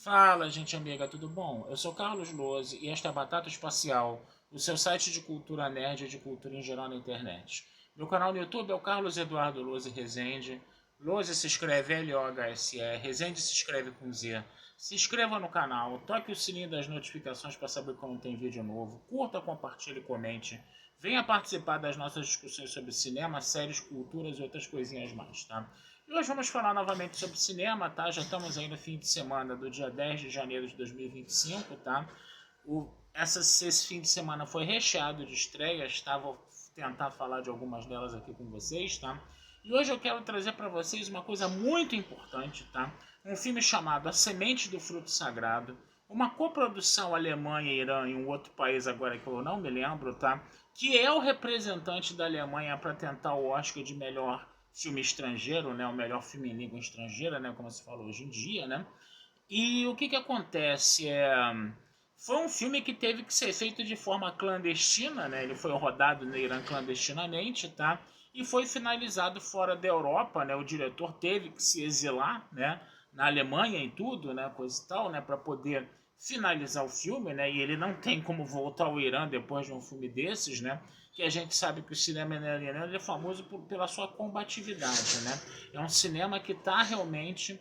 Fala, gente amiga, tudo bom? Eu sou Carlos Lose e esta é a Batata Espacial, o seu site de cultura nerd e de cultura em geral na internet. Meu canal no YouTube é o Carlos Eduardo Lose Rezende. Lose se escreve L-O-H-S-E, Rezende se escreve com Z. Se inscreva no canal, toque o sininho das notificações para saber quando tem vídeo novo, curta, compartilhe e comente. Venha participar das nossas discussões sobre cinema, séries, culturas e outras coisinhas mais, tá? E hoje vamos falar novamente sobre cinema, tá? Já estamos aí no fim de semana do dia 10 de janeiro de 2025, tá? Esse fim de semana foi recheado de estreias, tá? Vou tentar falar de algumas delas aqui com vocês, tá? E hoje eu quero trazer para vocês uma coisa muito importante, tá? Um filme chamado A Semente do Fruto Sagrado, uma coprodução Alemanha, Irã e um outro país agora que eu não me lembro, tá? Que é o representante da Alemanha para tentar o Oscar de melhor filme estrangeiro, né, o melhor filme em língua estrangeira, né, como se fala hoje em dia, né? E o que que acontece foi um filme que teve que ser feito de forma clandestina, né? Ele foi rodado no Irã clandestinamente, tá? E foi finalizado fora da Europa, né? O diretor teve que se exilar, né, na Alemanha e tudo, né, coisa e tal, né, para poder finalizar o filme, né? E ele não tem como voltar ao Irã depois de um filme desses, né? Que a gente sabe que o cinema iraniano é famoso pela sua combatividade, né? É um cinema que está realmente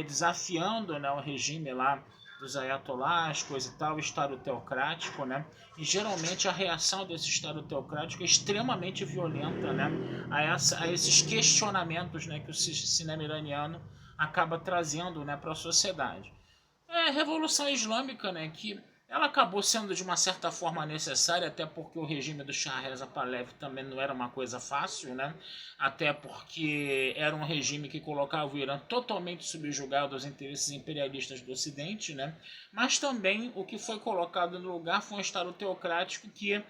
desafiando, né, o regime lá dos ayatollahs, coisa e tal, o Estado teocrático, né? E geralmente a reação desse Estado teocrático é extremamente violenta, né? A esses questionamentos, né, que o cinema iraniano acaba trazendo, né, para a sociedade. É a Revolução Islâmica, né, que ela acabou sendo de uma certa forma necessária, até porque o regime do Shah Reza Pahlavi também não era uma coisa fácil, né? Até porque era um regime que colocava o Irã totalmente subjugado aos interesses imperialistas do Ocidente, né? Mas também o que foi colocado no lugar foi um Estado teocrático que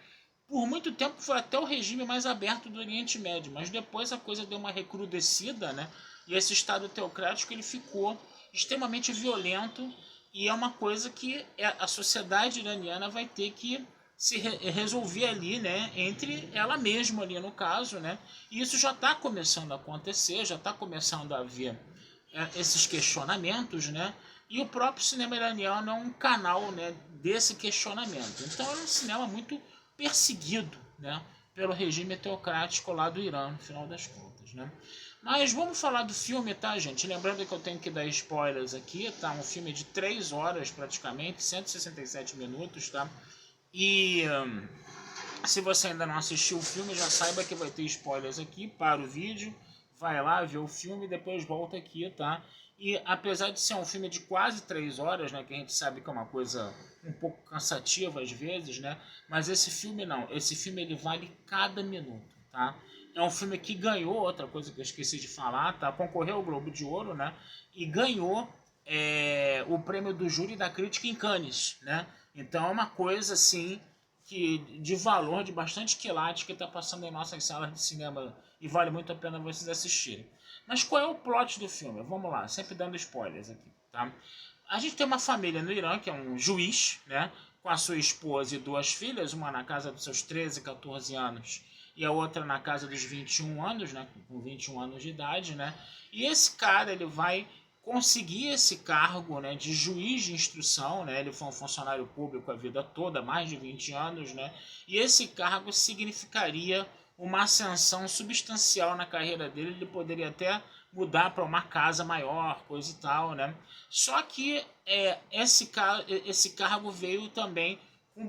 por muito tempo foi até o regime mais aberto do Oriente Médio, mas depois a coisa deu uma recrudescida, né? E esse Estado teocrático ele ficou extremamente violento e é uma coisa que a sociedade iraniana vai ter que se resolver ali, né, entre ela mesma ali no caso, né, e isso já está começando a acontecer, já está começando a haver esses questionamentos, né, e o próprio cinema iraniano é um canal, né, desse questionamento. Então é um cinema muito perseguido, né, pelo regime teocrático lá do Irã, no final das contas, né. Mas vamos falar do filme, tá, gente? Lembrando que eu tenho que dar spoilers aqui, tá? Um filme de 3 horas praticamente, 167 minutos, tá? E se você ainda não assistiu o filme, já saiba que vai ter spoilers aqui. Para o vídeo, vai lá ver o filme e depois volta aqui, tá? E apesar de ser um filme de quase 3 horas, né? Que a gente sabe que é uma coisa um pouco cansativa às vezes, né? Mas esse filme não. Esse filme ele vale cada minuto, tá? É um filme que ganhou, outra coisa que eu esqueci de falar, tá? Concorreu ao Globo de Ouro, né? E ganhou o prêmio do júri da crítica em Cannes, né? Então é uma coisa assim que de valor, de bastante quilate que está passando em nossas salas de cinema e vale muito a pena vocês assistirem. Mas qual é o plot do filme? Vamos lá, sempre dando spoilers aqui, tá? A gente tem uma família no Irã, que é um juiz, né? Com a sua esposa e 2 filhas, uma na casa dos seus 13, 14 anos e a outra na casa dos 21 anos, né? Com 21 anos de idade, né? E esse cara, ele vai conseguir esse cargo, né, de juiz de instrução, né, ele foi um funcionário público a vida toda, mais de 20 anos, né, e esse cargo significaria uma ascensão substancial na carreira dele, ele poderia até mudar para uma casa maior, coisa e tal, né, só que esse cargo veio também com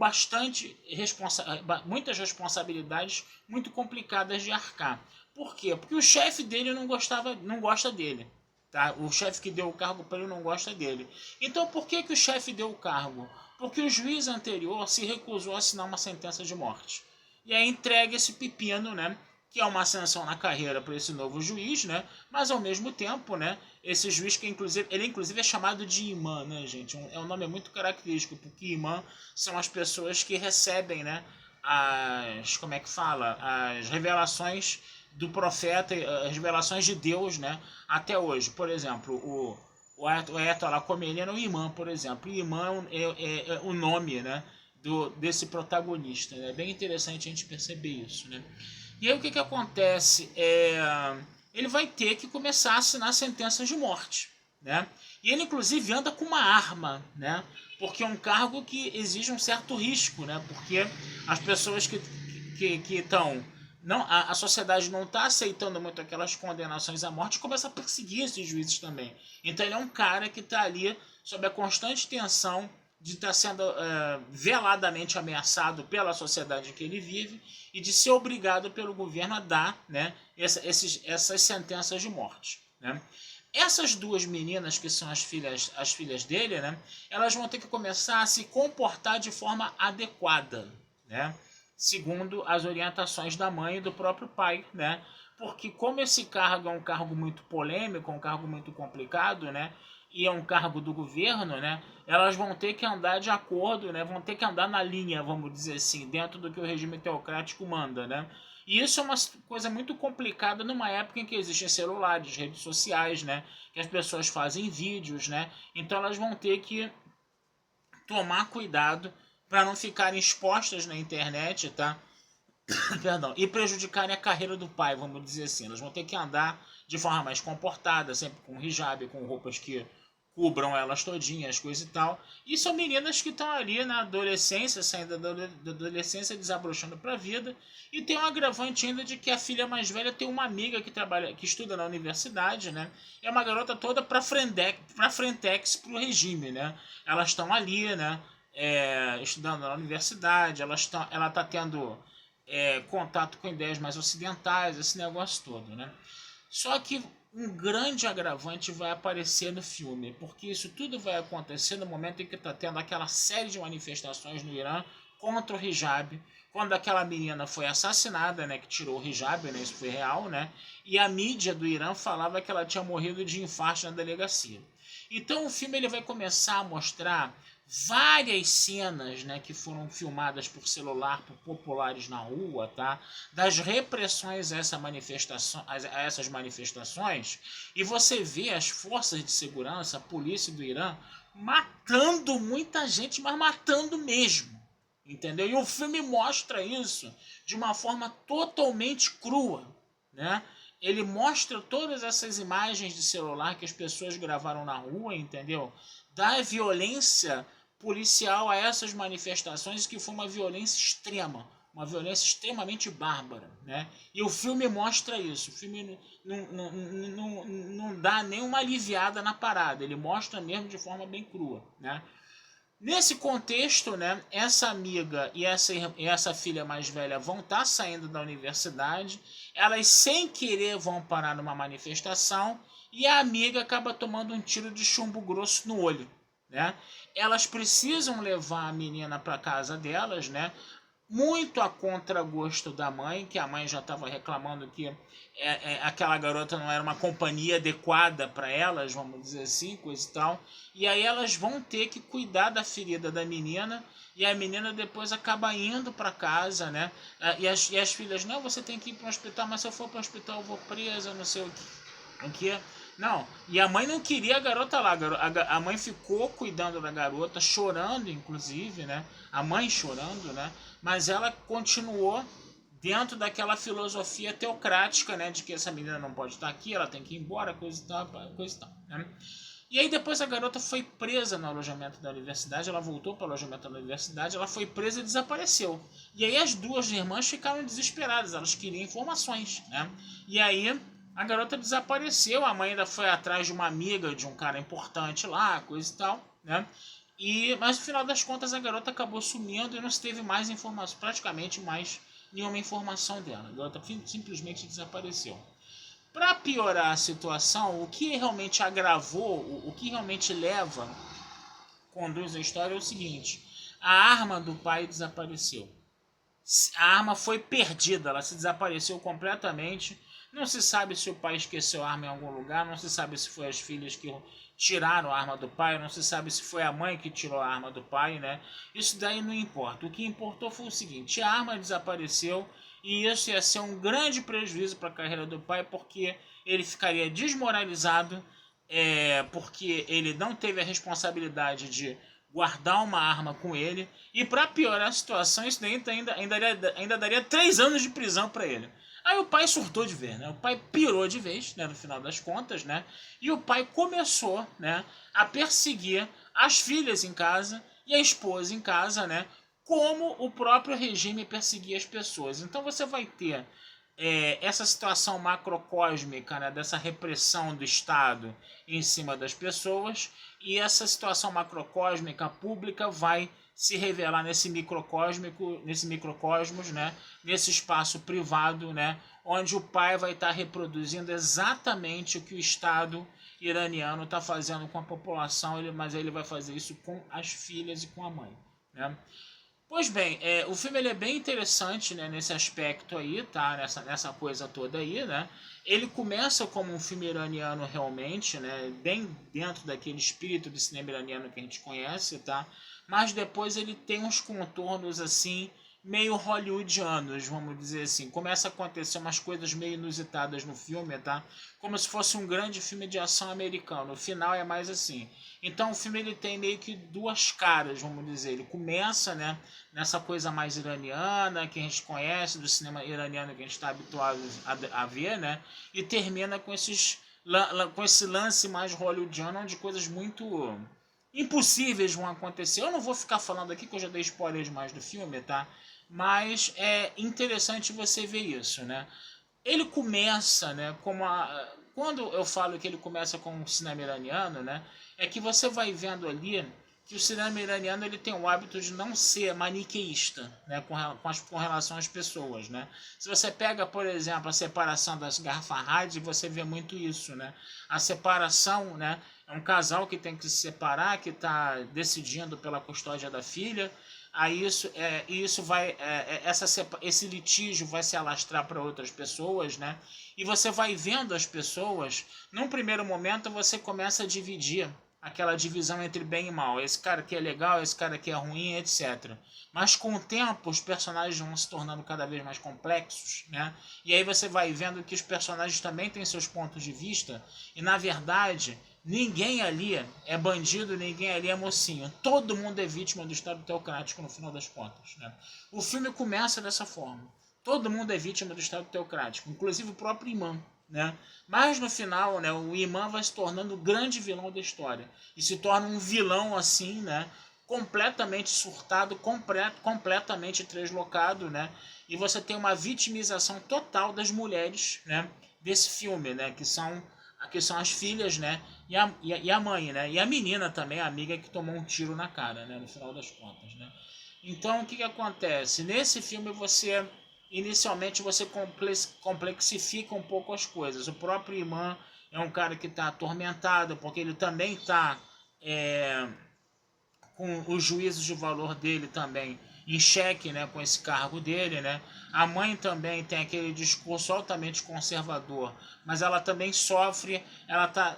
muitas responsabilidades muito complicadas de arcar. Por quê? Porque o chefe dele não gosta dele. Tá? O chefe que deu o cargo para ele não gosta dele. Então por que, que o chefe deu o cargo? Porque o juiz anterior se recusou a assinar uma sentença de morte. E aí entrega esse pepino, né? Que é uma ascensão na carreira para esse novo juiz, né? Mas ao mesmo tempo, né? Esse juiz que inclusive é chamado de imã, né, gente? É um nome muito característico, porque imã são as pessoas que recebem, né? Como é que fala? As revelações do profeta, as revelações de Deus, né? Até hoje. Por exemplo, o Ayatollah Khomeini era um imã, por exemplo. E imã é o nome, né? Desse protagonista. É bem interessante a gente perceber isso, né? E aí o que acontece? Ele vai ter que começar a assinar sentenças de morte. né? E ele inclusive anda com uma arma, né? Porque é um cargo que exige um certo risco, né? Porque as pessoas que estão... Não, a sociedade não está aceitando muito aquelas condenações à morte e começa a perseguir esses juízes também. Então ele é um cara que está ali sob a constante tensão de estar sendo veladamente ameaçado pela sociedade em que ele vive e de ser obrigado pelo governo a dar, né, essas sentenças de morte, né? Essas duas meninas, que são as filhas dele, né, elas vão ter que começar a se comportar de forma adequada, né, segundo as orientações da mãe e do próprio pai, né? Porque como esse cargo é um cargo muito polêmico, um cargo muito complicado, né? E é um cargo do governo, né? Elas vão ter que andar de acordo, né? Vão ter que andar na linha, vamos dizer assim, dentro do que o regime teocrático manda, né? E isso é uma coisa muito complicada numa época em que existem celulares, redes sociais, né? Que as pessoas fazem vídeos, né? Então elas vão ter que tomar cuidado para não ficarem expostas na internet, tá? Perdão, e prejudicarem a carreira do pai, vamos dizer assim. Elas vão ter que andar de forma mais comportada, sempre com hijab, com roupas que cubram elas todinhas, coisa e tal. E são meninas que estão ali na adolescência, saindo da adolescência, desabrochando para a vida. E tem um agravante ainda de que a filha mais velha tem uma amiga que estuda na universidade, né? É uma garota toda para frentex pro regime, né? Elas estão ali, né? Estudando na universidade, ela tá tendo contato com ideias mais ocidentais, esse negócio todo, né? Só que um grande agravante vai aparecer no filme, porque isso tudo vai acontecer no momento em que está tendo aquela série de manifestações no Irã contra o hijab, quando aquela menina foi assassinada, né, que tirou o hijab, né, isso foi real, né, e a mídia do Irã falava que ela tinha morrido de infarto na delegacia. Então o filme ele vai começar a mostrar várias cenas, né, que foram filmadas por celular por populares na rua, tá? Das repressões a essas manifestações, e você vê as forças de segurança, a polícia do Irã, matando muita gente, mas matando mesmo, entendeu? E o filme mostra isso de uma forma totalmente crua, né? Ele mostra todas essas imagens de celular que as pessoas gravaram na rua, entendeu? Da violência policial a essas manifestações, que foi uma violência extrema, uma violência extremamente bárbara, né? E o filme mostra isso. O filme não dá nenhuma aliviada na parada, ele mostra mesmo de forma bem crua, né? Nesse contexto, né, essa amiga e essa filha mais velha vão estar saindo da universidade, elas sem querer vão parar numa manifestação e a amiga acaba tomando um tiro de chumbo grosso no olho, né? Elas precisam levar a menina para casa delas, né? Muito a contragosto da mãe, que a mãe já estava reclamando que aquela garota não era uma companhia adequada para elas, vamos dizer assim, coisa e tal. E aí elas vão ter que cuidar da ferida da menina, e a menina depois acaba indo para casa, né? E as filhas, não, você tem que ir para o hospital, mas se eu for para o hospital eu vou presa, não sei o que. Não, e a mãe não queria a garota lá, a mãe ficou cuidando da garota, chorando inclusive, né? A mãe chorando, né? Mas ela continuou dentro daquela filosofia teocrática, né? De que essa menina não pode estar aqui, ela tem que ir embora, coisa e tal, né? E aí depois a garota foi presa no alojamento da universidade, ela voltou para o alojamento da universidade, ela foi presa e desapareceu. E aí as duas irmãs ficaram desesperadas, elas queriam informações, né? E aí a garota desapareceu, a mãe ainda foi atrás de uma amiga de um cara importante lá, coisa e tal, né? Mas no final das contas a garota acabou sumindo e não se teve mais informação, praticamente mais nenhuma informação dela. A garota simplesmente desapareceu. Para piorar a situação, o que realmente agravou, o que realmente conduz a história é o seguinte: a arma do pai desapareceu. A arma foi perdida, ela se desapareceu completamente. Não se sabe se o pai esqueceu a arma em algum lugar, não se sabe se foi as filhas que tiraram a arma do pai, não se sabe se foi a mãe que tirou a arma do pai, né? Isso daí não importa. O que importou foi o seguinte: a arma desapareceu e isso ia ser um grande prejuízo para a carreira do pai, porque ele ficaria desmoralizado, porque ele não teve a responsabilidade de guardar uma arma com ele, e para piorar a situação, isso daí ainda daria 3 anos de prisão para ele. Aí o pai surtou de vez, né? O pai pirou de vez, né? No final das contas, né? E o pai começou, né? A perseguir as filhas em casa e a esposa em casa, né? Como o próprio regime perseguia as pessoas. Então você vai ter essa situação macrocósmica, né, dessa repressão do Estado em cima das pessoas, e essa situação macrocósmica pública vai se revelar nesse microcosmos, né, nesse espaço privado, né, onde o pai vai estar reproduzindo exatamente o que o Estado iraniano está fazendo com a população, mas ele vai fazer isso com as filhas e com a mãe, né? Pois bem, o filme ele é bem interessante, né, nesse aspecto aí, tá? Nessa coisa toda aí, né? Ele começa como um filme iraniano realmente, né? Bem dentro daquele espírito do cinema iraniano que a gente conhece, tá? Mas depois ele tem uns contornos assim meio hollywoodianos, vamos dizer assim. Começa a acontecer umas coisas meio inusitadas no filme, tá? Como se fosse um grande filme de ação americano. O final é mais assim. Então o filme ele tem meio que duas caras, vamos dizer. Ele começa, né, nessa coisa mais iraniana que a gente conhece, do cinema iraniano que a gente está habituado a ver, né? E termina com com esse lance mais hollywoodiano, onde coisas muito impossíveis vão acontecer. Eu não vou ficar falando aqui que eu já dei spoiler demais do filme, tá? Mas é interessante você ver isso, né? Ele começa, né, quando eu falo que ele começa com o cinema iraniano, né, é que você vai vendo ali que o cinema iraniano ele tem o hábito de não ser maniqueísta, né, com relação às pessoas, né. Se você pega, por exemplo, a separação das Garfarhad, você vê muito isso, né. A separação, né, é um casal que tem que se separar, que está decidindo pela custódia da filha. Aí isso vai esse litígio vai se alastrar para outras pessoas, né? E você vai vendo as pessoas. Num primeiro momento você começa a dividir aquela divisão entre bem e mal. Esse cara aqui é legal, esse cara aqui é ruim, etc. Mas com o tempo os personagens vão se tornando cada vez mais complexos, né? E aí você vai vendo que os personagens também têm seus pontos de vista e na verdade ninguém ali é bandido, ninguém ali é mocinho. Todo mundo é vítima do Estado teocrático no final das contas, né? O filme começa dessa forma. Todo mundo é vítima do Estado teocrático, inclusive o próprio imã, né? Mas no final, né, o imã vai se tornando o grande vilão da história. E se torna um vilão assim, né? Completamente surtado, completamente translocado, né? E você tem uma vitimização total das mulheres, né? Desse filme, né? Que são as filhas, né? E a mãe, né? E a menina também, a amiga que tomou um tiro na cara, né? No final das contas, né? Então, o que acontece? Nesse filme, inicialmente, você complexifica um pouco as coisas. O próprio imã é um cara que está atormentado, porque ele também está com os juízos de valor dele também em xeque, né, com esse cargo dele, né? A mãe também tem aquele discurso altamente conservador, mas ela também sofre, ela tá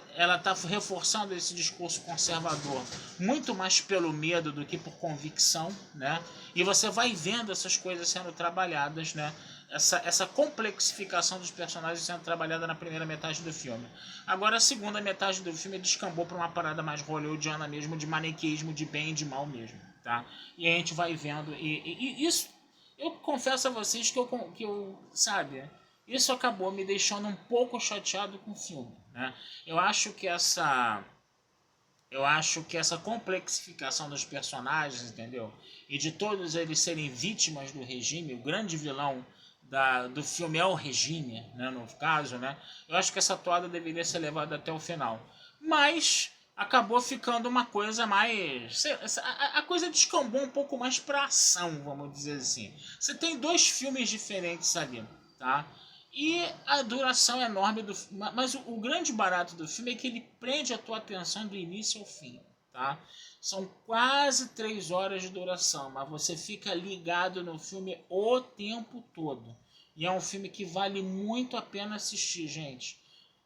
reforçando esse discurso conservador muito mais pelo medo do que por convicção, né? E você vai vendo essas coisas sendo trabalhadas, né? Essa complexificação dos personagens sendo trabalhada na primeira metade do filme. Agora a segunda metade do filme descambou para uma parada mais hollywoodiana mesmo, de maniqueísmo de bem e de mal mesmo, tá? E a gente vai vendo, e isso, eu confesso a vocês sabe, isso acabou me deixando um pouco chateado com o filme, né? Eu acho que essa complexificação dos personagens, entendeu? E de todos eles serem vítimas do regime, o grande vilão do filme é o regime, né, no caso, né? Eu acho que essa toada deveria ser levada até o final. Mas acabou ficando uma coisa mais... A coisa descambou um pouco mais pra ação, vamos dizer assim. Você tem dois filmes diferentes ali, tá? E a duração enorme do filme. Mas o grande barato do filme é que ele prende a tua atenção do início ao fim, tá? São quase 3 horas de duração, mas você fica ligado no filme o tempo todo. E é um filme que vale muito a pena assistir, gente.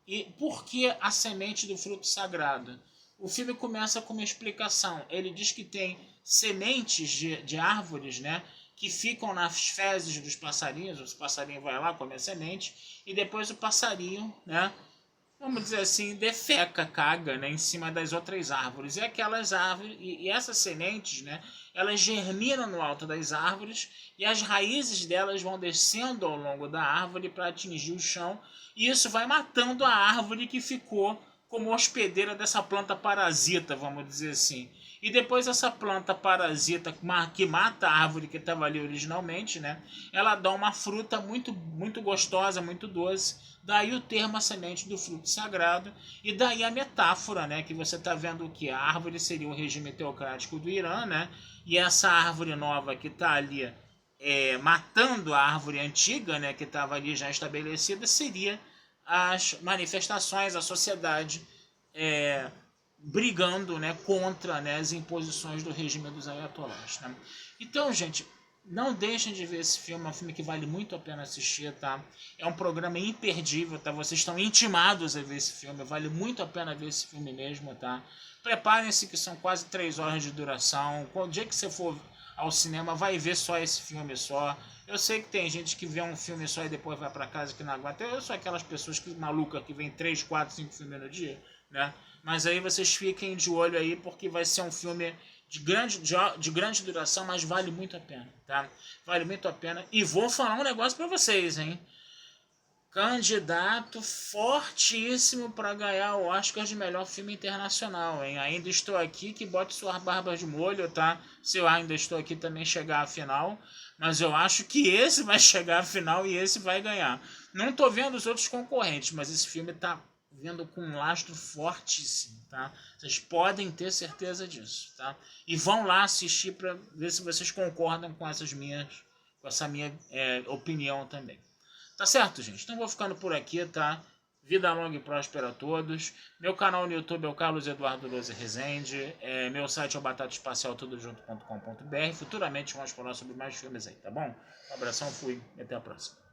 E por que a semente do fruto sagrado? O filme começa com uma explicação. Ele diz que tem sementes de árvores, né, que ficam nas fezes dos passarinhos. O passarinho vai lá, come a semente, e depois o passarinho, né, vamos dizer assim, defeca, caga, né, em cima das outras árvores. E aquelas árvores, e essas sementes, né, elas germinam no alto das árvores e as raízes delas vão descendo ao longo da árvore para atingir o chão. E isso vai matando a árvore que ficou como hospedeira dessa planta parasita, vamos dizer assim. E depois essa planta parasita que mata a árvore que estava ali originalmente, né? Ela dá uma fruta muito gostosa, muito doce. Daí o termo a semente do fruto sagrado. E daí a metáfora, né? Que você está vendo que a árvore seria o regime teocrático do Irã, né? E essa árvore nova que está ali matando a árvore antiga, né? Que estava ali já estabelecida, seria as manifestações, a sociedade brigando, né, contra, né, as imposições do regime dos ayatollahs, né? Então, gente, não deixem de ver esse filme, é um filme que vale muito a pena assistir, tá? É um programa imperdível, tá? Vocês estão intimados a ver esse filme, vale muito a pena ver esse filme mesmo, tá? Preparem-se que são quase 3 horas de duração. Quando dia que você for ao cinema, vai ver só esse filme só. Eu sei que tem gente que vê um filme só e depois vai para casa que não aguenta. Eu sou aquelas pessoas que malucas que vêm 3, 4, 5 filmes no dia, né? Mas aí vocês fiquem de olho aí, porque vai ser um filme de grande duração, mas vale muito a pena, tá? Vale muito a pena. E vou falar um negócio para vocês, hein? Candidato fortíssimo para ganhar o Oscar de melhor filme internacional, hein? Ainda estou aqui, que bote suas barbas de molho, tá? Se eu ainda estou aqui também chegar à final, mas eu acho que esse vai chegar à final e esse vai ganhar. Não tô vendo os outros concorrentes, mas esse filme tá vindo com um lastro fortíssimo, tá? Vocês podem ter certeza disso, tá? E vão lá assistir para ver se vocês concordam com essa minha opinião também. Tá certo, gente? Então vou ficando por aqui, tá? Vida longa e próspera a todos. Meu canal no YouTube é o Carlos Eduardo Lose Rezende. Meu site é o batataespacial.com.br. Futuramente vamos falar sobre mais filmes aí, tá bom? Um abração, fui e até a próxima.